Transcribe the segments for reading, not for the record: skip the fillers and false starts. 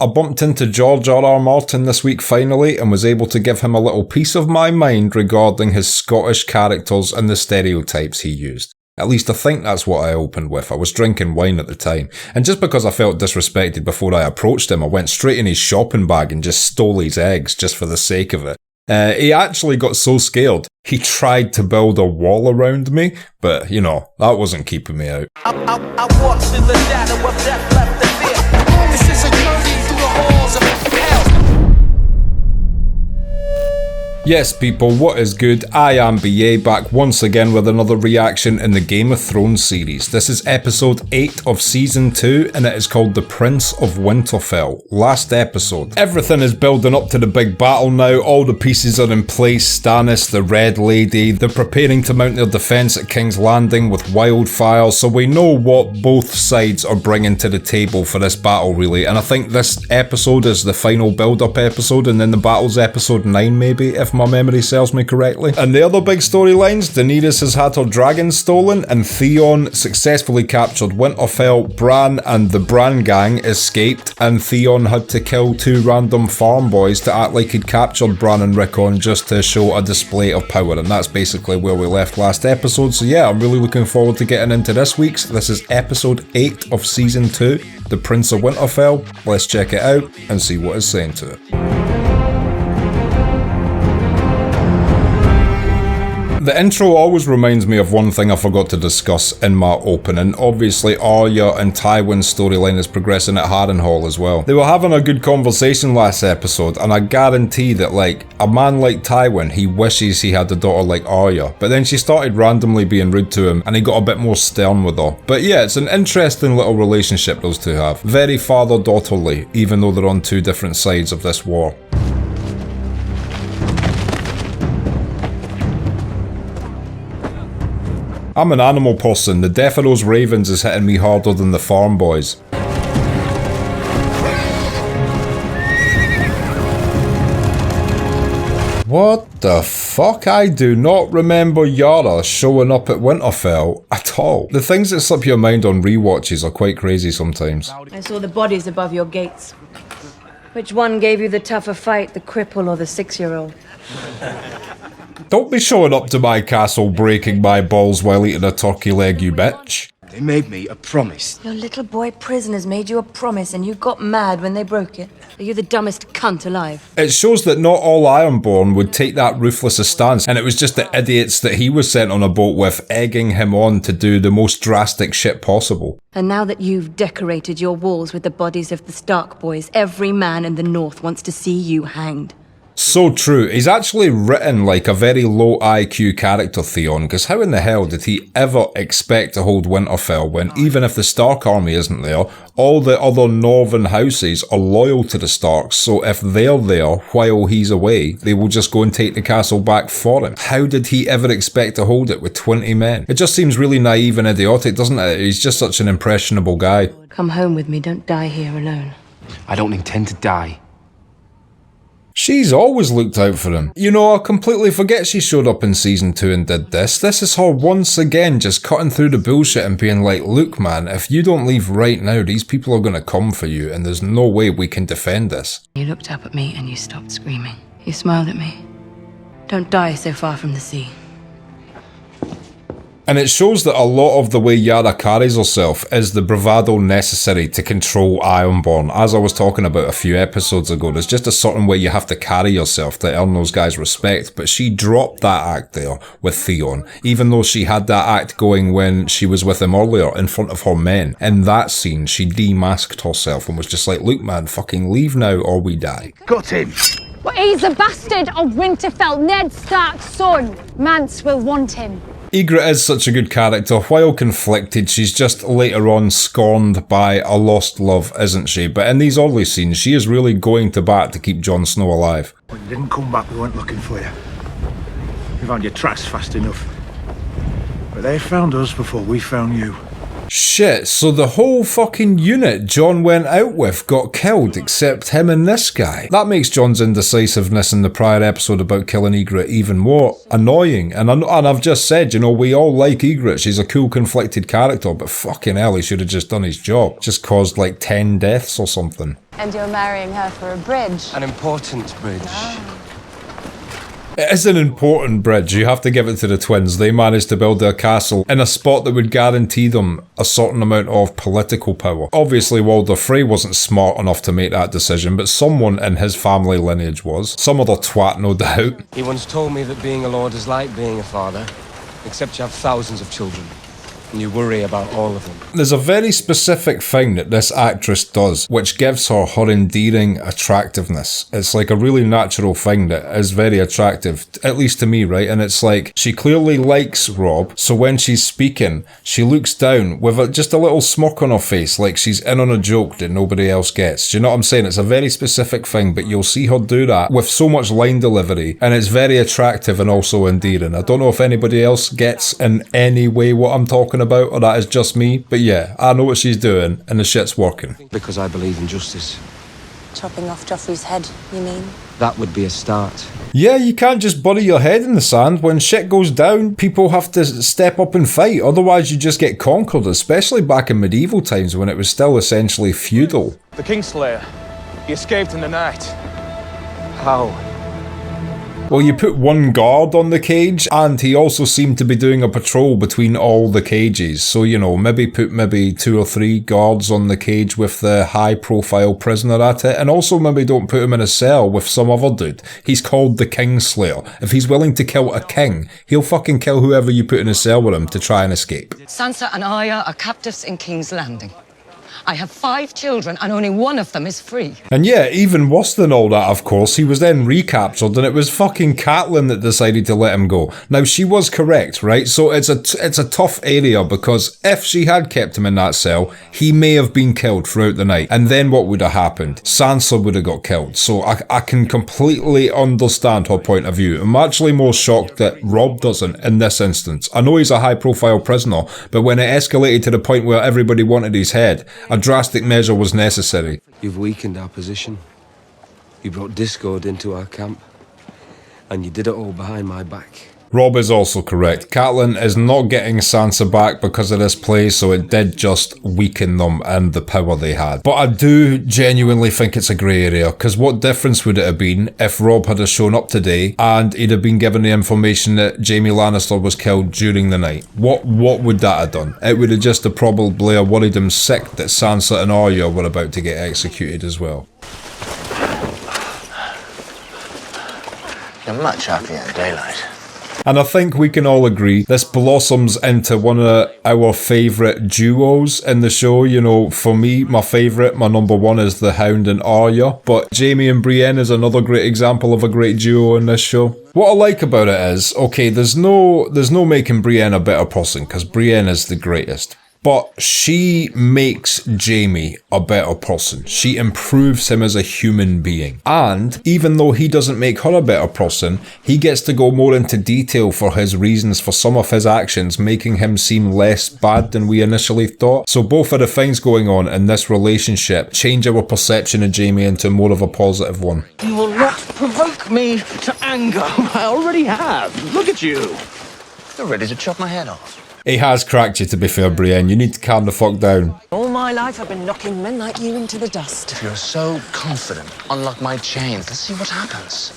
I bumped into George R.R. Martin this week finally and was able to give him a little piece of my mind regarding his Scottish characters and the stereotypes he used. At least I think that's what I opened with. I was drinking wine at the time, and just because I felt disrespected before I approached him, I went straight in his shopping bag and just stole his eggs just for the sake of it. He actually got so scared, he tried to build a wall around me, but, you know, that wasn't keeping me out. I walked in the shadow of death, left the fear. This is a journey through the halls of hell. Yes people, what is good? I am BA, back once again with another reaction in the Game of Thrones series. This is episode 8 of season 2 and it is called The Prince of Winterfell. Last episode. Everything is building up to the big battle now, all the pieces are in place. Stannis, the Red Lady, they're preparing to mount their defence at King's Landing with wildfire, so we know what both sides are bringing to the table for this battle really, and I think this episode is the final build-up episode and then the battle's episode 9 maybe, if my memory serves me correctly. And the other big storylines, Daenerys has had her dragon stolen and Theon successfully captured Winterfell. Bran and the Bran gang escaped and Theon had to kill 2 random farm boys to act like he'd captured Bran and Rickon just to show a display of power, and that's basically where we left last episode. So yeah, I'm really looking forward to getting into this week's. This is episode 8 of season 2, The Prince of Winterfell. Let's check it out and see what it's saying to it. The intro always reminds me of one thing I forgot to discuss in my opening. Obviously, Arya and Tywin's storyline is progressing at Harrenhal as well. They were having a good conversation last episode, and I guarantee that, like, a man like Tywin, he wishes he had a daughter like Arya, but then she started randomly being rude to him, and he got a bit more stern with her. But yeah, it's an interesting little relationship those two have. Very father-daughterly, even though they're on 2 different sides of this war. I'm an animal person, the death of those ravens is hitting me harder than the farm boys. What the fuck? I do not remember Yara showing up at Winterfell at all. The things that slip your mind on rewatches are quite crazy sometimes. I saw the bodies above your gates. Which one gave you the tougher fight, the cripple or the 6-year-old? Don't be showing up to my castle breaking my balls while eating a turkey leg, you bitch. They made me a promise. Your little boy prisoners made you a promise and you got mad when they broke it. Are you the dumbest cunt alive? It shows that not all Ironborn would take that ruthless a stance, and it was just the idiots that he was sent on a boat with egging him on to do the most drastic shit possible. And now that you've decorated your walls with the bodies of the Stark boys, every man in the North wants to see you hanged. So true. He's actually written like a very low IQ character, Theon, because how in the hell did he ever expect to hold Winterfell when, even if the Stark army isn't there, all the other northern houses are loyal to the Starks, so if they're there while he's away, they will just go and take the castle back for him. How did he ever expect to hold it with 20 men? It just seems really naive and idiotic, doesn't it? He's just such an impressionable guy. Come home with me, don't die here alone. I don't intend to die. She's always looked out for him. You know, I completely forget she showed up in season 2 and did this. This is her once again just cutting through the bullshit and being like, look man, if you don't leave right now, these people are gonna come for you and there's no way we can defend this. You looked up at me and you stopped screaming. You smiled at me. Don't die so far from the sea. And it shows that a lot of the way Yara carries herself is the bravado necessary to control Ironborn. As I was talking about a few episodes ago, there's just a certain way you have to carry yourself to earn those guys' respect, but she dropped that act there with Theon, even though she had that act going when she was with him earlier in front of her men. In that scene, she demasked herself and was just like, look man, fucking leave now or we die. Got him! But he's a bastard of Winterfell, Ned Stark's son. Mance will want him. Ygritte is such a good character. While conflicted, she's just later on scorned by a lost love, isn't she? But in these early scenes, she is really going to bat to keep Jon Snow alive. When you didn't come back, we weren't looking for you. We found your tracks fast enough. But they found us before we found you. Shit, so the whole fucking unit Jon went out with got killed except him and this guy. That makes Jon's indecisiveness in the prior episode about killing Ygritte even more annoying. And I've just said, you know, we all like Ygritte. She's a cool, conflicted character, but fucking hell, he should have just done his job. Just caused like 10 deaths or something. And you're marrying her for a bridge. An important bridge. It is an important bridge, you have to give it to the twins. They managed to build their castle in a spot that would guarantee them a certain amount of political power. Obviously Walder Frey wasn't smart enough to make that decision, but someone in his family lineage was. Some other twat, no doubt. He once told me that being a lord is like being a father, except you have thousands of children, and you worry about all of them. There's a very specific thing that this actress does, which gives her endearing attractiveness. It's like a really natural thing that is very attractive, at least to me, right? And it's like, she clearly likes Robb, so when she's speaking, she looks down with just a little smirk on her face, like she's in on a joke that nobody else gets. Do you know what I'm saying? It's a very specific thing, but you'll see her do that with so much line delivery, and it's very attractive and also endearing. I don't know if anybody else gets in any way what I'm talking about, or that is just me, but yeah, I know what she's doing, and the shit's working. Because I believe in justice. Chopping off Joffrey's head, you mean? That would be a start. Yeah, you can't just bury your head in the sand. When shit goes down, people have to step up and fight, otherwise you just get conquered, especially back in medieval times when it was still essentially feudal. The Kingslayer. He escaped in the night. How? Well, you put one guard on the cage, and he also seemed to be doing a patrol between all the cages. So, you know, put 2 or 3 guards on the cage with the high-profile prisoner at it, and also maybe don't put him in a cell with some other dude. He's called the Kingslayer. If he's willing to kill a king, he'll fucking kill whoever you put in a cell with him to try and escape. Sansa and Arya are captives in King's Landing. I have 5 children and only one of them is free. And yeah, even worse than all that, of course, he was then recaptured and it was fucking Catelyn that decided to let him go. Now, she was correct, right? So it's a tough area because if she had kept him in that cell, he may have been killed throughout the night. And then what would have happened? Sansa would have got killed. So I can completely understand her point of view. I'm actually more shocked that Robb doesn't in this instance. I know he's a high-profile prisoner, but when it escalated to the point where everybody wanted his head, a drastic measure was necessary. You've weakened our position. You brought discord into our camp. And you did it all behind my back. Robb is also correct. Catelyn is not getting Sansa back because of this play, so it did just weaken them and the power they had. But I do genuinely think it's a grey area, because what difference would it have been if Robb had shown up today and he'd have been given the information that Jaime Lannister was killed during the night? What would that have done? It would have just probably worried him sick that Sansa and Arya were about to get executed as well. You're much happier in daylight. And I think we can all agree this blossoms into one of our favourite duos in the show. You know, for me, my favourite, my number one is the Hound and Arya. But Jaime and Brienne is another great example of a great duo in this show. What I like about it is, okay, there's no making Brienne a better person, because Brienne is the greatest. But she makes Jaime a better person. She improves him as a human being. And even though he doesn't make her a better person, he gets to go more into detail for his reasons for some of his actions, making him seem less bad than we initially thought. So both of the things going on in this relationship change our perception of Jaime into more of a positive one. You will not provoke me to anger. I already have. Look at you. You're ready to chop my head off. He has cracked you, to be fair, Brienne. You need to calm the fuck down. All my life I've been knocking men like you into the dust. If you're so confident, unlock my chains. Let's see what happens.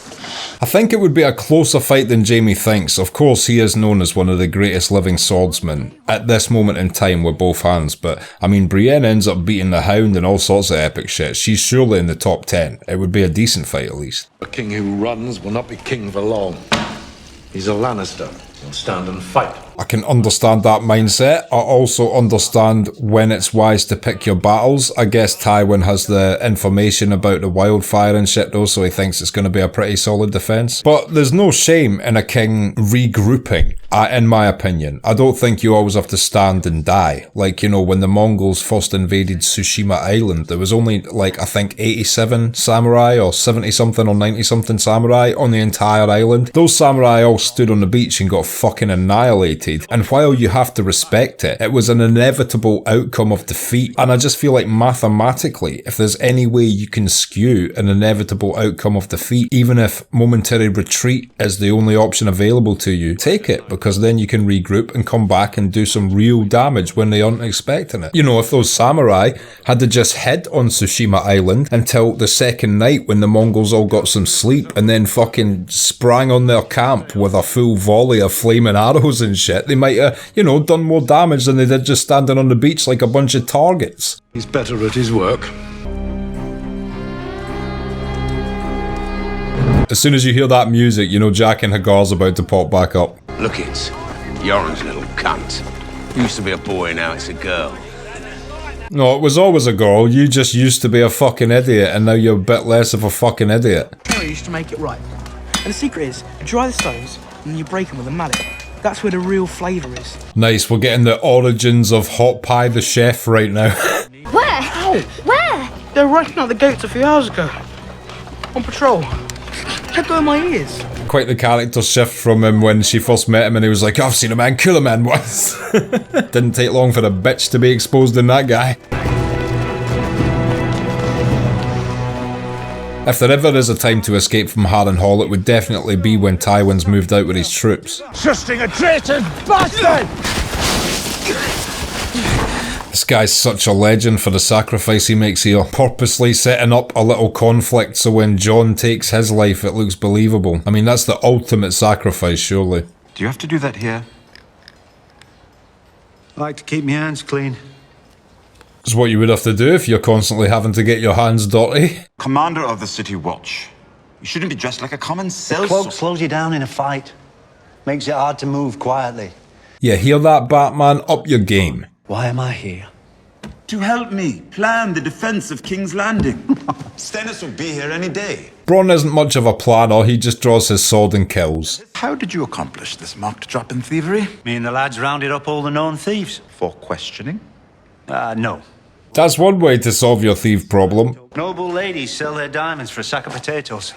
I think it would be a closer fight than Jaime thinks. Of course, he is known as one of the greatest living swordsmen at this moment in time with both hands, but I mean, Brienne ends up beating the Hound and all sorts of epic shit. She's surely in the top 10. It would be a decent fight at least. A king who runs will not be king for long. He's a Lannister. He'll stand and fight. I can understand that mindset. I also understand when it's wise to pick your battles. I guess Tywin has the information about the wildfire and shit though, so he thinks it's going to be a pretty solid defense. But there's no shame in a king regrouping, in my opinion. I don't think you always have to stand and die. Like, you know, when the Mongols first invaded Tsushima Island, there was only, like, I think 87 samurai or 70-something or 90-something samurai on the entire island. Those samurai all stood on the beach and got fucking annihilated. expected, and while you have to respect it, it was an inevitable outcome of defeat, and I just feel like mathematically, if there's any way you can skew an inevitable outcome of defeat, even if momentary retreat is the only option available to you, take it, because then you can regroup and come back and do some real damage when they aren't expecting it. You know, if those samurai had to just hid on Tsushima Island until the second night when the Mongols all got some sleep and then fucking sprang on their camp with a full volley of flaming arrows and shit, they might have, you know, done more damage than they did just standing on the beach like a bunch of targets. He's better at his work. As soon as you hear that music, you know Jaqen H'ghar's about to pop back up. Look it. Yoren's little cunt. Used to be a boy, now it's a girl. No, it was always a girl. You just used to be a fucking idiot, and now you're a bit less of a fucking idiot. You used to make it right. And the secret is, you dry the stones, and you break them with a mallet. That's where the real flavour is. Nice, we're getting the origins of Hot Pie the Chef right now. Where? Ow! Where? They were writing out the gates a few hours ago. On patrol. Kept going in my ears. Quite the character shift from him when she first met him and he was like, I've seen a man kill a man once. Didn't take long for a bitch to be exposed in that guy. If there ever is a time to escape from Harrenhal, it would definitely be when Tywin's moved out with his troops. Trusting a traitor's bastard! This guy's such a legend for the sacrifice he makes here, purposely setting up a little conflict so when Jon takes his life it looks believable. I mean, that's the ultimate sacrifice, surely. Do you have to do that here? I like to keep my hands clean. It's what you would have to do if you're constantly having to get your hands dirty. Commander of the City Watch. You shouldn't be dressed like a common cell. Cloak slows you down in a fight. Makes it hard to move quietly. Yeah, hear that, Batman? Up your game. Why am I here? To help me plan the defense of King's Landing. Stennis will be here any day. Bronn isn't much of a planner, he just draws his sword and kills. How did you accomplish this marked drop in thievery? Me and the lads rounded up all the known thieves. For questioning? No. That's one way to solve your thief problem. Noble ladies sell their diamonds for a sack of potatoes.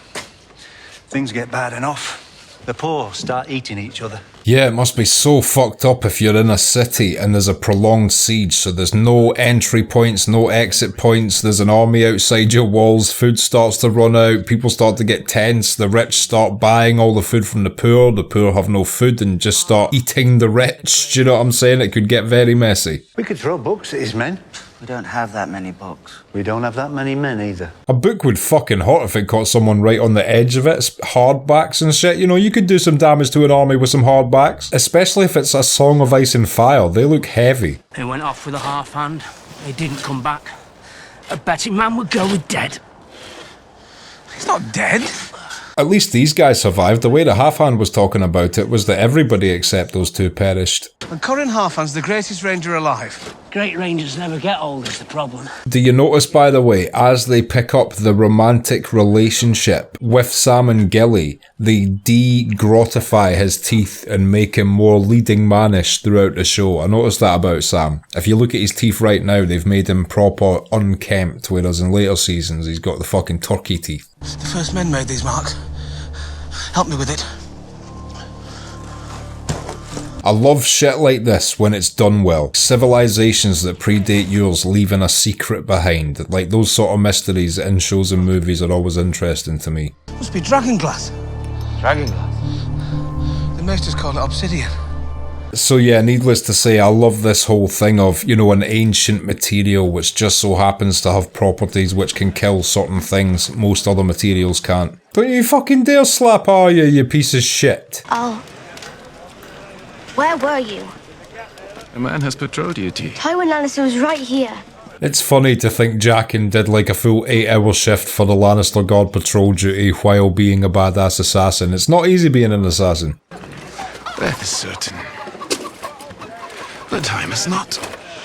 Things get bad enough. The poor start eating each other. Yeah, it must be so fucked up if you're in a city and there's a prolonged siege, so there's no entry points, no exit points, there's an army outside your walls, food starts to run out, people start to get tense, the rich start buying all the food from the poor have no food and just start eating the rich, do you know what I'm saying? It could get very messy. We could throw books at his men. We don't have that many books. We don't have that many men either. A book would fucking hurt if it caught someone right on the edge of it. It's hardbacks and shit, you know, you could do some damage to an army with some hardbacks. Especially if it's a Song of Ice and Fire, they look heavy. They went off with a half hand. They didn't come back. A betting man would go with dead. He's not dead. At least these guys survived. The way the Half-Hand was talking about it was that everybody except those two perished. And Corin Halfhand's the greatest ranger alive. Great rangers never get old is the problem. Do you notice, by the way, as they pick up the romantic relationship with Sam and Gilly, they de-grotify his teeth and make him more leading mannish throughout the show. I noticed that about Sam. If you look at his teeth right now, they've made him proper unkempt, whereas in later seasons he's got the fucking turkey teeth. The first men made these marks. Help me with it. I love shit like this when it's done well. Civilizations that predate yours leaving a secret behind. Like those sort of mysteries in shows and movies are always interesting to me. Must be dragonglass. Dragonglass? The maesters call it obsidian. So yeah, needless to say, I love this whole thing of, you know, an ancient material which just so happens to have properties which can kill certain things most other materials can't. Don't you fucking dare slap Arya, you piece of shit. Oh. Where were you? A man has patrol duty. Tywin Lannister was right here. It's funny to think Jaqen did like a full 8-hour shift for the Lannister Guard patrol duty while being a badass assassin. It's not easy being an assassin. Death is certain. The time is not.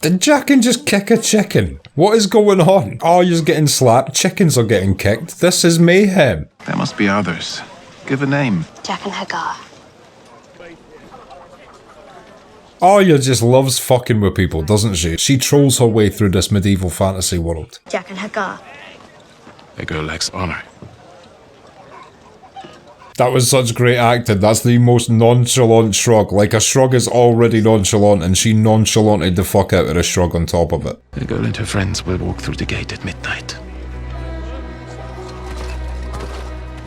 Did Jaqen just kick a chicken? What is going on? Arya's getting slapped, chickens are getting kicked. This is mayhem. There must be others. Give a name. Jaqen H'gharr. Arya just loves fucking with people, doesn't she? She trolls her way through this medieval fantasy world. Jaqen H'gharr. A girl lacks honor. That was such great acting. That's the most nonchalant shrug. Like, a shrug is already nonchalant, and she nonchalanted the fuck out of a shrug on top of it. The girl and her friends will walk through the gate at midnight.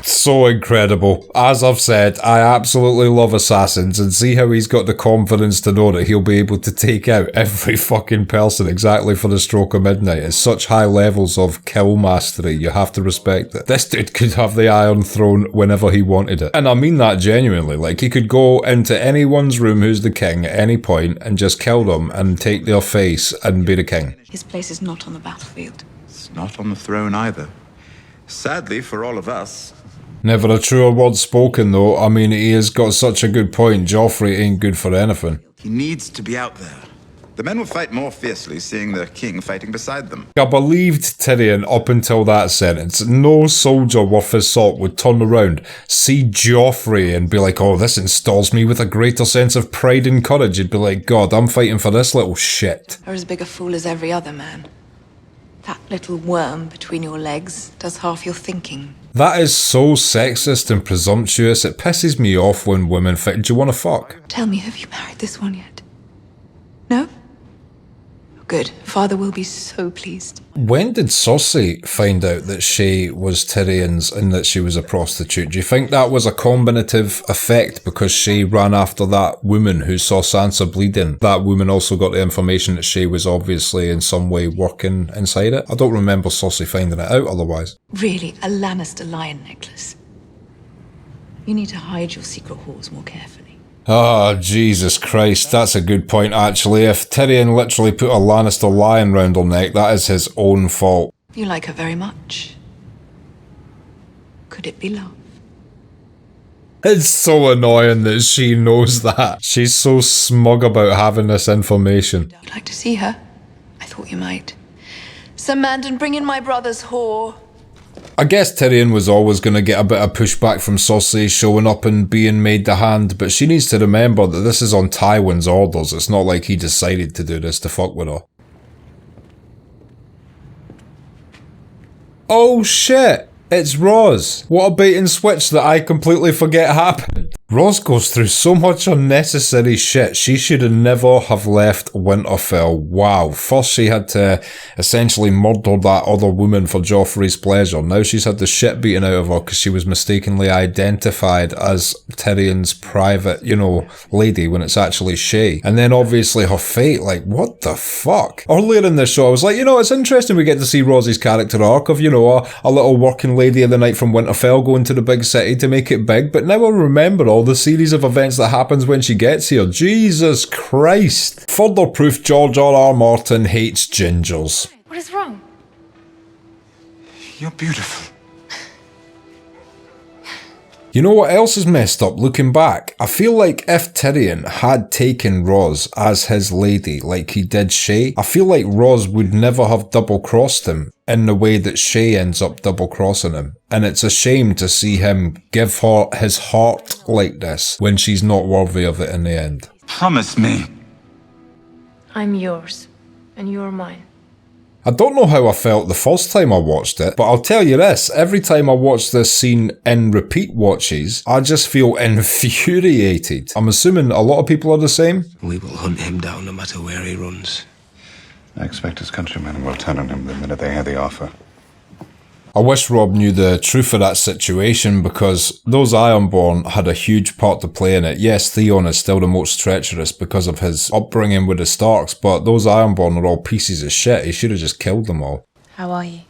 So incredible. As I've said, I absolutely love Assassins, and see how he's got the confidence to know that he'll be able to take out every fucking person exactly for the stroke of midnight. It's such high levels of kill mastery, you have to respect it. This dude could have the Iron Throne whenever he wanted it. And I mean that genuinely. Like, he could go into anyone's room who's the king at any point and just kill them and take their face and be the king. His place is not on the battlefield. It's not on the throne either. Sadly for all of us. Never a truer word spoken though. I mean, he has got such a good point. Joffrey ain't good for anything. He needs to be out there. The men will fight more fiercely seeing the king fighting beside them. I believed Tyrion up until that sentence. No soldier worth his salt would turn around, see Joffrey and be like, oh, this installs me with a greater sense of pride and courage. You'd be like, God, I'm fighting for this little shit. You're as big a fool as every other man. That little worm between your legs does half your thinking. That is so sexist and presumptuous. It pisses me off when women fight. Do you want to fuck? Tell me, have you married this one yet? No? Good. Father will be so pleased. When did Cersei find out that she was Tyrion's and that she was a prostitute? Do you think that was a combinative effect because she ran after that woman who saw Sansa bleeding? That woman also got the information that she was obviously in some way working inside it. I don't remember Cersei finding it out otherwise. Really, a Lannister lion necklace. You need to hide your secret hoards more carefully. Oh, Jesus Christ, that's a good point actually. If Tyrion literally put a Lannister lion round her neck, that is his own fault. You like her very much. Could it be love? It's so annoying that she knows that. She's so smug about having this information. You'd like to see her? I thought you might. Sir Mandon, bring in my brother's whore. I guess Tyrion was always going to get a bit of pushback from Cersei showing up and being made the hand, but she needs to remember that this is on Tywin's orders. It's not like he decided to do this to fuck with her. Oh shit! It's Ros. What a bait and switch that I completely forget happened. Ros goes through so much unnecessary shit. She should have never have left Winterfell. Wow. First she had to essentially murder that other woman for Joffrey's pleasure. Now she's had the shit beaten out of her because she was mistakenly identified as Tyrion's private, you know, lady when it's actually Shay. And then obviously her fate, like, what the fuck? Earlier in this show I was like, you know, it's interesting we get to see Rosie's character arc of, you know, a little working lady of the night from Winterfell going to the big city to make it big, but now I remember all the series of events that happens when she gets here. Jesus Christ. Further proof George R.R. Martin hates gingers. What is wrong? You're beautiful. You know what else is messed up looking back? I feel like if Tyrion had taken Ros as his lady like he did Shay, I feel like Ros would never have double-crossed him in the way that Shay ends up double-crossing him. And it's a shame to see him give her his heart like this when she's not worthy of it in the end. Promise me. I'm yours, and you're mine. I don't know how I felt the first time I watched it, but I'll tell you this, every time I watch this scene in repeat watches, I just feel infuriated. I'm assuming a lot of people are the same? We will hunt him down no matter where he runs. I expect his countrymen will turn on him the minute they hear the offer. I wish Rob knew the truth of that situation because those Ironborn had a huge part to play in it. Yes, Theon is still the most treacherous because of his upbringing with the Starks, but those Ironborn are all pieces of shit. He should have just killed them all. How are you?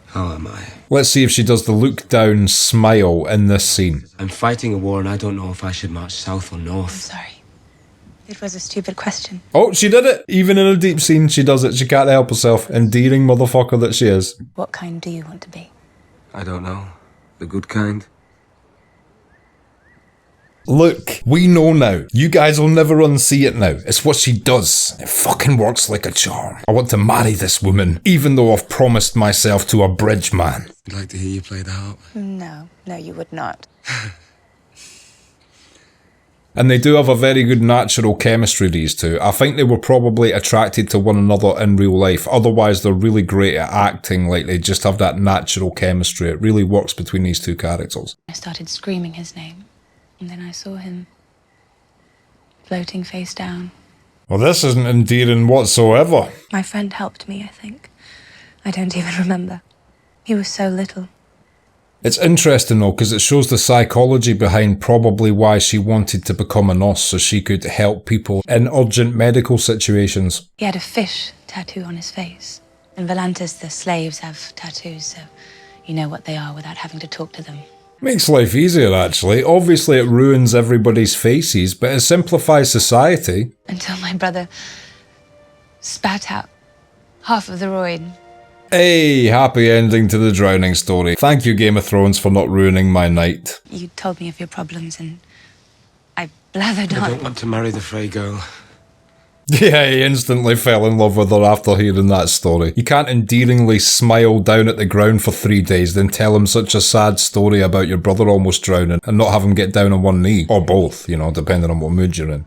How am I? Let's see if she does the look down smile in this scene. I'm fighting a war and I don't know if I should march south or north. I'm sorry. It was a stupid question. Oh, she did it! Even in a deep scene, she does it. She can't help herself. Endearing motherfucker that she is. What kind do you want to be? I don't know. The good kind? Look, we know now. You guys will never unsee it now. It's what she does. It fucking works like a charm. I want to marry this woman, even though I've promised myself to a bridge man. I'd like to hear you play the harp. No, you would not. And they do have a very good natural chemistry, these two. I think they were probably attracted to one another in real life. Otherwise, they're really great at acting, like they just have that natural chemistry. It really works between these two characters. I started screaming his name, and then I saw him floating face down. Well, this isn't endearing whatsoever. My friend helped me, I think. I don't even remember. He was so little. It's interesting though, because it shows the psychology behind probably why she wanted to become a nurse, so she could help people in urgent medical situations. He had a fish tattoo on his face. In Volantis, the slaves have tattoos, so you know what they are without having to talk to them. Makes life easier, actually. Obviously, it ruins everybody's faces, but it simplifies society. Until my brother spat out half of the roid. Hey, happy ending to the drowning story. Thank you, Game of Thrones, for not ruining my night. You told me of your problems and I blathered on. I don't want to marry the Frey girl. Yeah, he instantly fell in love with her after hearing that story. You can't endearingly smile down at the ground for 3 days, then tell him such a sad story about your brother almost drowning and not have him get down on one knee. Or both, you know, depending on what mood you're in.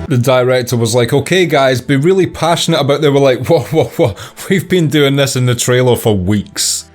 The director was like, okay guys, be really passionate about it. They were like, whoa, we've been doing this in the trailer for weeks.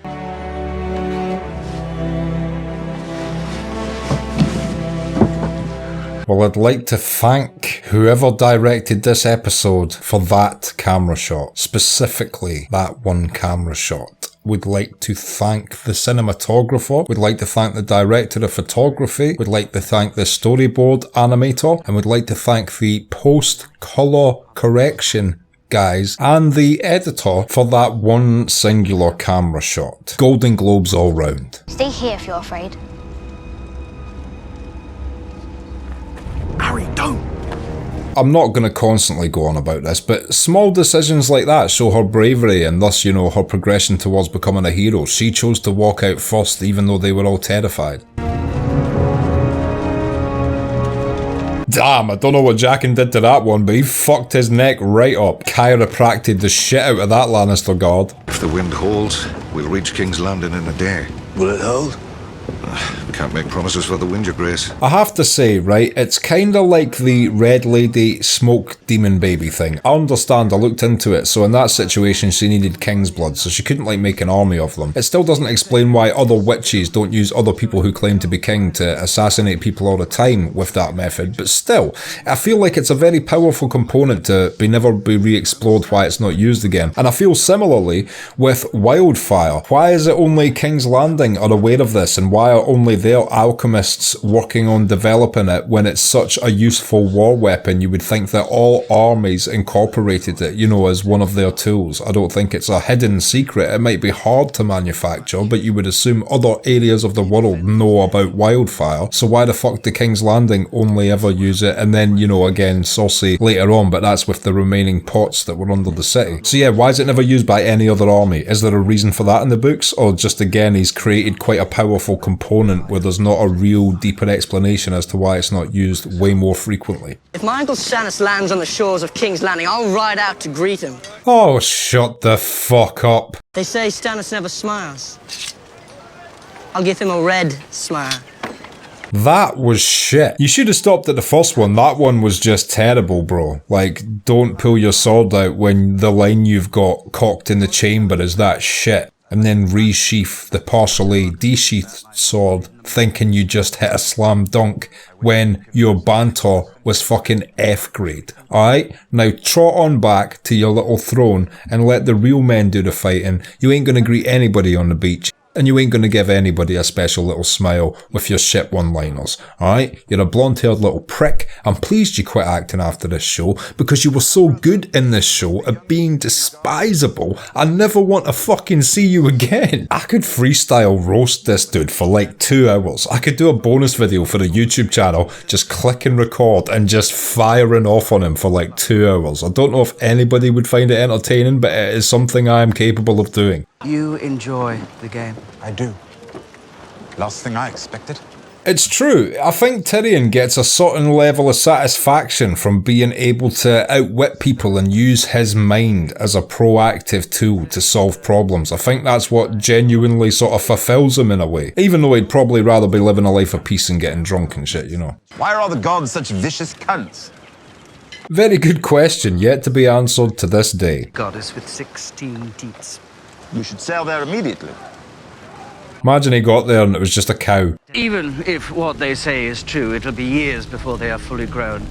Well, I'd like to thank whoever directed this episode for that camera shot. Specifically, that one camera shot. Would like to thank the cinematographer, would like to thank the director of photography, would like to thank the storyboard animator, and would like to thank the post-color correction guys and the editor for that one singular camera shot. Golden Globes all round. Stay here if you're afraid. Harry, don't. I'm not going to constantly go on about this, but small decisions like that show her bravery and thus, you know, her progression towards becoming a hero. She chose to walk out first even though they were all terrified. Damn, I don't know what Jaqen did to that one, but he fucked his neck right up. Chiropracted the shit out of that Lannister guard. If the wind holds, we'll reach King's Landing in a day. Will it hold? We can't make promises for the wind, your grace. I have to say, right, it's kinda like the Red Lady Smoke Demon Baby thing. I understand, I looked into it, so in that situation she needed King's blood, so she couldn't like make an army of them. It still doesn't explain why other witches don't use other people who claim to be king to assassinate people all the time with that method, but still, I feel like it's a very powerful component to never be re-explored why it's not used again. And I feel similarly with Wildfire. Why is it only King's Landing are aware of this, and why are only their alchemists working on developing it when it's such a useful war weapon? You would think that all armies incorporated it, you know, as one of their tools. I don't think it's a hidden secret. It might be hard to manufacture, but you would assume other areas of the world know about Wildfire. So why the fuck did King's Landing only ever use it? And then, you know, again, Cersei later on, but that's with the remaining pots that were under the city. So yeah, why is it never used by any other army? Is there a reason for that in the books? Or just again, he's created quite a powerful component where there's not a real deeper explanation as to why it's not used way more frequently. If my Uncle Stannis lands on the shores of King's Landing, I'll ride out to greet him. Oh, shut the fuck up. They say Stannis never smiles. I'll give him a red smile. That was shit. You should have stopped at the first one. That one was just terrible, bro. Like, don't pull your sword out when the line you've got cocked in the chamber is that shit. And then resheath the partially desheathed sword thinking you just hit a slam dunk when your banter was fucking F grade. Alright? Now trot on back to your little throne and let the real men do the fighting. You ain't gonna greet anybody on the beach. And you ain't gonna give anybody a special little smile with your shit one-liners, alright? You're a blonde-haired little prick. I'm pleased you quit acting after this show, because you were so good in this show at being despisable, I never want to fucking see you again. I could freestyle roast this dude for like 2 hours. I could do a bonus video for the YouTube channel, just click and record and just firing off on him for like 2 hours. I don't know if anybody would find it entertaining, but it is something I am capable of doing. You enjoy the game? I do. Last thing I expected. It's true. I think Tyrion gets a certain level of satisfaction from being able to outwit people and use his mind as a proactive tool to solve problems. I think that's what genuinely sort of fulfills him in a way. Even though he'd probably rather be living a life of peace and getting drunk and shit, you know. Why are all the gods such vicious cunts? Very good question, yet to be answered to this day. Goddess with 16 teats. You should sail there immediately. Imagine he got there and it was just a cow. Even if what they say is true, it'll be years before they are fully grown.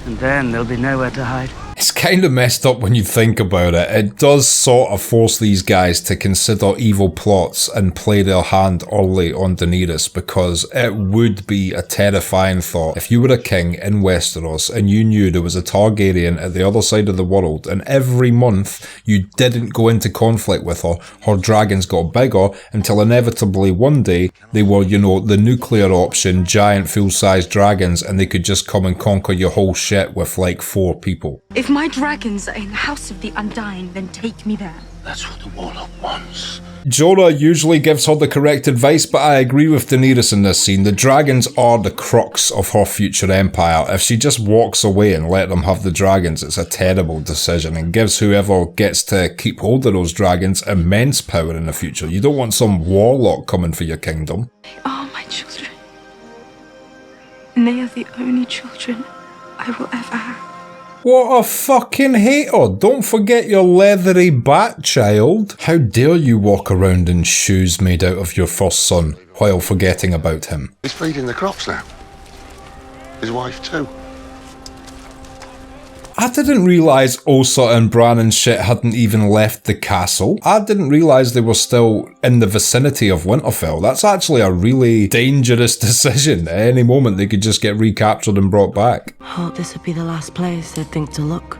And then there'll be nowhere to hide. It's kind of messed up when you think about it. It does sort of force these guys to consider evil plots and play their hand early on Daenerys, because it would be a terrifying thought if you were a king in Westeros and you knew there was a Targaryen at the other side of the world, and every month you didn't go into conflict with her, her dragons got bigger until inevitably one day they were, you know, the nuclear option, giant full-size dragons, and they could just come and conquer your whole shit with like 4 people. If my dragons are in the House of the Undying, then take me there. That's what the warlock wants. Jorah usually gives her the correct advice, but I agree with Daenerys in this scene. The dragons are the crux of her future empire. If she just walks away and let them have the dragons, it's a terrible decision and gives whoever gets to keep hold of those dragons immense power in the future. You don't want some warlock coming for your kingdom. They are my children. And they are the only children I will ever have. What a fucking hater. Don't forget your leathery bat, child. How dare you walk around in shoes made out of your first son while forgetting about him. He's feeding the crops now. His wife too. I didn't realise Osa and Bran and shit hadn't even left the castle. I didn't realise they were still in the vicinity of Winterfell. That's actually a really dangerous decision. At any moment they could just get recaptured and brought back. Hope this would be the last place they'd think to look.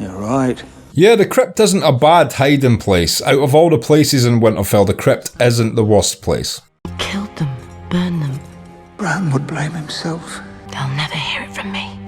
You're right. Yeah, the crypt isn't a bad hiding place. Out of all the places in Winterfell, the crypt isn't the worst place. Killed them, burned them. Bran would blame himself. They'll never hear it from me.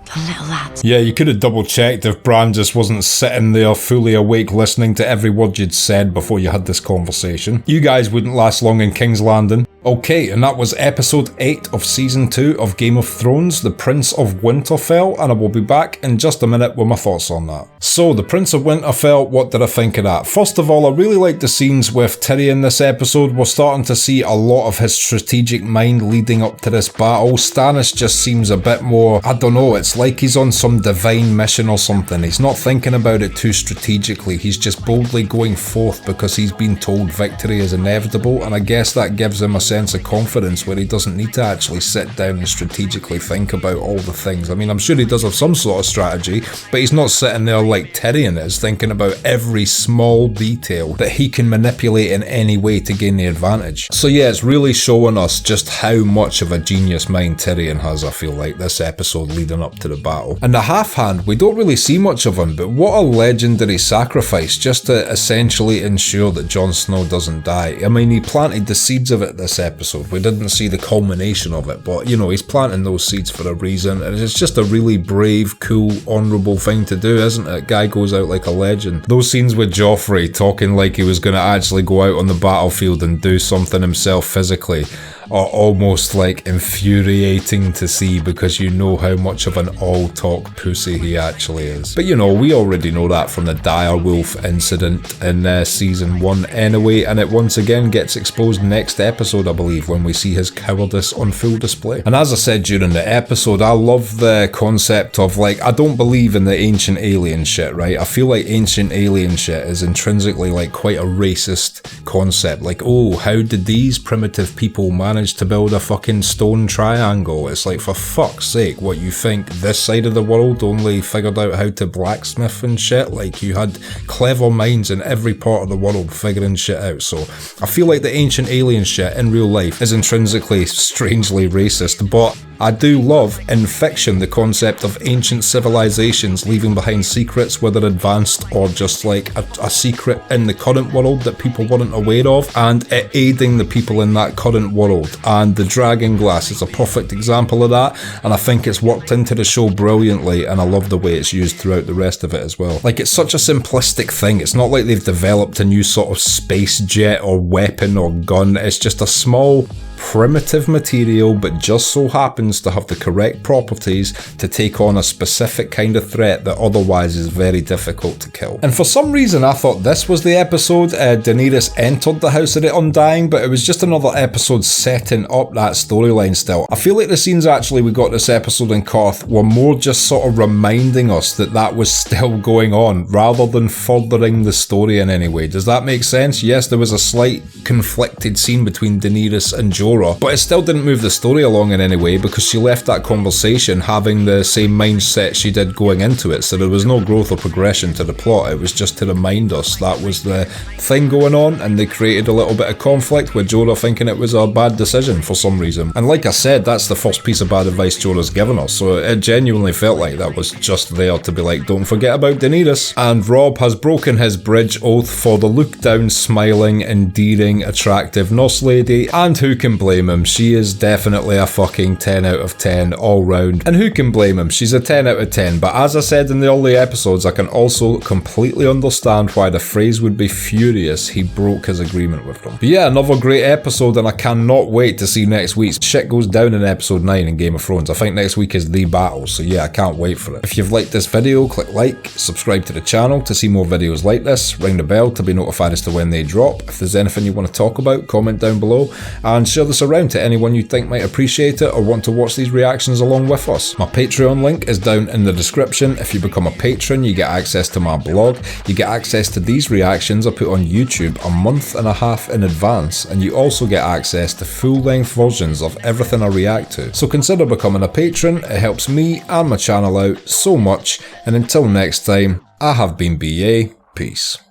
The little lads. Yeah, you could have double checked if Bran just wasn't sitting there fully awake listening to every word you'd said before you had this conversation. You guys wouldn't last long in King's Landing. Okay, and that was episode 8 of season 2 of Game of Thrones, The Prince of Winterfell, and I will be back in just a minute with my thoughts on that. So, The Prince of Winterfell, what did I think of that? First of all, I really liked the scenes with Tyrion this episode. We're starting to see a lot of his strategic mind leading up to this battle. Stannis just seems a bit more, I don't know, it's like he's on some divine mission or something. He's not thinking about it too strategically, he's just boldly going forth because he's been told victory is inevitable, and I guess that gives him a sense of confidence where he doesn't need to actually sit down and strategically think about all the things. I mean, I'm sure he does have some sort of strategy, but he's not sitting there like Tyrion is, thinking about every small detail that he can manipulate in any way to gain the advantage. So yeah, it's really showing us just how much of a genius mind Tyrion has, I feel like, this episode leading up to the battle. And the half hand, we don't really see much of him, but what a legendary sacrifice just to essentially ensure that Jon Snow doesn't die. I mean, he planted the seeds of it this episode. We didn't see the culmination of it, but you know, he's planting those seeds for a reason, and it's just a really brave, cool, honourable thing to do, isn't it? Guy goes out like a legend. Those scenes with Joffrey talking like he was going to actually go out on the battlefield and do something himself physically are almost like infuriating to see, because you know how much of an all-talk pussy he actually is. But you know, we already know that from the dire wolf incident in season 1 anyway, and it once again gets exposed next episode, I believe, when we see his cowardice on full display. And as I said during the episode, I love the concept of, like, I don't believe in the ancient alien shit, right? I feel like ancient alien shit is intrinsically like quite a racist concept. Like, oh, how did these primitive people manage to build a fucking stone triangle? It's like, for fuck's sake, what, you think this side of the world only figured out how to blacksmith and shit? Like, you had clever minds in every part of the world figuring shit out. So I feel like the ancient alien shit in real life is intrinsically strangely racist, but I do love in fiction the concept of ancient civilizations leaving behind secrets, whether advanced or just like a secret in the current world that people weren't aware of, and aiding the people in that current world world, and the dragon glass is a perfect example of that, and I think it's worked into the show brilliantly, and I love the way it's used throughout the rest of it as well. Like, it's such a simplistic thing. It's not like they've developed a new sort of space jet or weapon or gun. It's just a small, primitive material, but just so happens to have the correct properties to take on a specific kind of threat that otherwise is very difficult to kill. And for some reason I thought this was the episode Daenerys entered the House of the Undying, but it was just another episode setting up that storyline still. I feel like the scenes actually we got this episode in Karth were more just sort of reminding us that that was still going on, rather than furthering the story in any way. Does that make sense? Yes, there was a slight conflicted scene between Daenerys and Jorah, but it still didn't move the story along in any way, because she left that conversation having the same mindset she did going into it, so there was no growth or progression to the plot. It was just to remind us that was the thing going on, and they created a little bit of conflict with Jorah thinking it was a bad decision for some reason. And like I said, that's the first piece of bad advice Jorah's given us, so it genuinely felt like that was just there to be like, don't forget about Daenerys. And Robb has broken his bridge oath for the look down, smiling, endearing, attractive nurse lady, and who can blame him? She is definitely a fucking 10 out of 10 all round. And who can blame him? She's a 10 out of 10. But as I said in the early episodes, I can also completely understand why the phrase would be furious he broke his agreement with them. But yeah, another great episode, and I cannot wait to see next week's. Shit goes down in episode 9 in Game of Thrones. I think next week is the battle, so yeah, I can't wait for it. If you've liked this video, click like, subscribe to the channel to see more videos like this, ring the bell to be notified as to when they drop. If there's anything you want to talk about, comment down below, and share this around to anyone you think might appreciate it or want to watch these reactions along with us. My Patreon link is down in the description. If you become a patron, you get access to my blog, you get access to these reactions I put on YouTube a month and a half in advance, and you also get access to full-length versions of everything I react to. So consider becoming a patron, it helps me and my channel out so much, and until next time, I have been BA, peace.